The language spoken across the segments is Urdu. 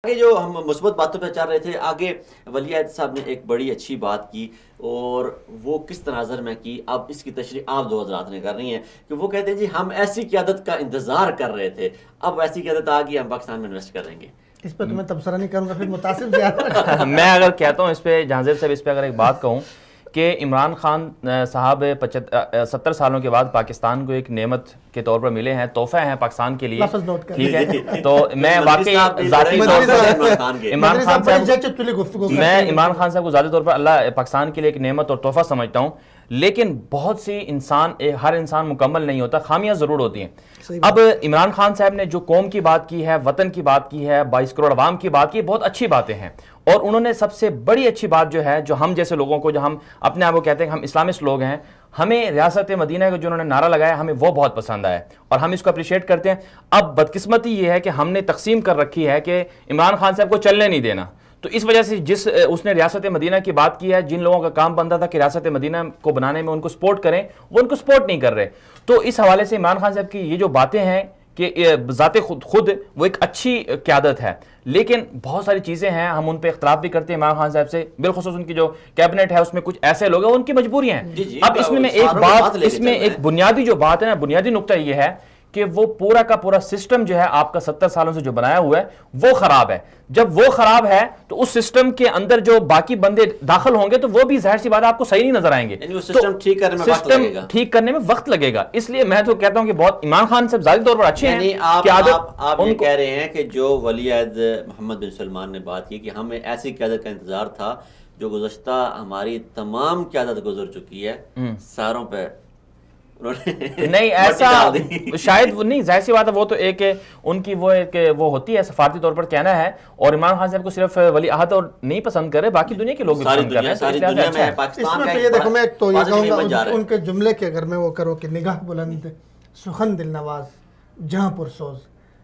آگے جو ہم مثبت باتوں پہ چل رہے تھے، آگے ولی عہد صاحب نے ایک بڑی اچھی بات کی، اور وہ کس تناظر میں کی، اب اس کی تشریح آپ دو حضرات نے کر رہی ہیں کہ وہ کہتے ہیں جی ہم ایسی قیادت کا انتظار کر رہے تھے، اب ایسی قیادت آ گئی، ہم پاکستان میں انویسٹ کریں گے۔ اس پہ تمہیں تبصرہ نہیں کروں گا، پھر متاثر زیادہ میں اگر کہتا ہوں اس پہ، جہانزیب صاحب اس پہ اگر ایک بات کہوں کہ عمران خان صاحب 70 سالوں کے بعد پاکستان کو ایک نعمت کے طور پر ملے ہیں، تحفہ ہیں پاکستان کے لیے، ٹھیک ہے؟ تو میں واقعی ذاتی طور پر عمران خان صاحب کو ذاتی طور پر اللہ پاکستان کے لیے ایک نعمت اور تحفہ سمجھتا ہوں، لیکن بہت سی ہر انسان مکمل نہیں ہوتا، خامیاں ضرور ہوتی ہیں۔ اب عمران خان صاحب نے جو قوم کی بات کی ہے، وطن کی بات کی ہے، 22 کروڑ عوام کی بات کی، بہت اچھی باتیں ہیں، اور انہوں نے سب سے بڑی اچھی بات جو ہے، جو ہم جیسے لوگوں کو، جو ہم اپنے آپ کو کہتے ہیں کہ ہم اسلامسٹ لوگ ہیں، ہمیں ریاست مدینہ کا جو انہوں نے نعرہ لگایا ہمیں وہ بہت پسند آیا اور ہم اس کو اپریشیٹ کرتے ہیں۔ اب بدقسمتی یہ ہے کہ ہم نے تقسیم کر رکھی ہے کہ عمران خان صاحب کو چلنے نہیں دینا، تو اس وجہ سے اس نے ریاست مدینہ کی بات کی ہے، جن لوگوں کا کام بنتا تھا کہ ریاست مدینہ کو بنانے میں ان کو سپورٹ کریں، وہ ان کو سپورٹ نہیں کر رہے۔ تو اس حوالے سے عمران خان صاحب کی یہ جو باتیں ہیں کہ ذات خود وہ ایک اچھی قیادت ہے، لیکن بہت ساری چیزیں ہیں، ہم ان پہ اختلاف بھی کرتے ہیں عمران خان صاحب سے، بالخصوص ان کی جو کیبنٹ ہے اس میں کچھ ایسے لوگ ہیں، ان کی مجبوریاں ہیں۔ اب اس میں ایک بات، اس میں ایک بنیادی جو بات ہے نا، بنیادی نقطہ یہ ہے کہ وہ پورا کا پورا سسٹم جو ہے آپ کا 70 سالوں سے جو بنایا ہوا ہے وہ خراب ہے۔ جب وہ خراب ہے تو اس سسٹم کے اندر جو باقی بندے داخل ہوں گے تو وہ بھی ظاہر سی بات ہے آپ کو صحیح نہیں نظر آئیں گے، سسٹم ٹھیک کرنے میں وقت لگے گا۔ اس لیے میں تو کہتا ہوں کہ بہت عمران خان صاحب ذاتی طور پر اچھے ہیں۔ آپ یہ کہہ رہے ہیں کہ جو ولی عہد محمد بن سلمان نے بات کی کہ ہمیں ایسی قیادت کا انتظار تھا جو گزشتہ ہماری تمام قیادت گزر چکی ہے، ساروں پہ نہیں ایسا شاید وہ نہیں، ظاہر سی بات ہے، وہ تو ایک ان کی وہ ہوتی ہے سفارتی طور پر کہنا ہے، اور عمران خان صاحب کو صرف ولی عہد اور نہیں پسند کر رہے، باقی دنیا کے لوگ بھی پسند کر رہے ہیں۔ اس میں تو یہ دیکھو، میں تو یہ کہوں گا ان کے جملے کے اگر میں وہ کروں کہ نگاہ بلند سخن دل نواز جہاں پرسوز،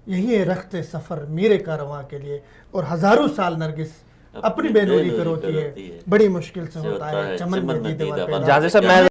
یہی ہے رخت سفر میرے کارواں کے لیے، اور ہزاروں سال نرگس اپنی بے نوری پہ روتی ہے، بڑی مشکل سے ہوتا ہے چمن میں دیدہ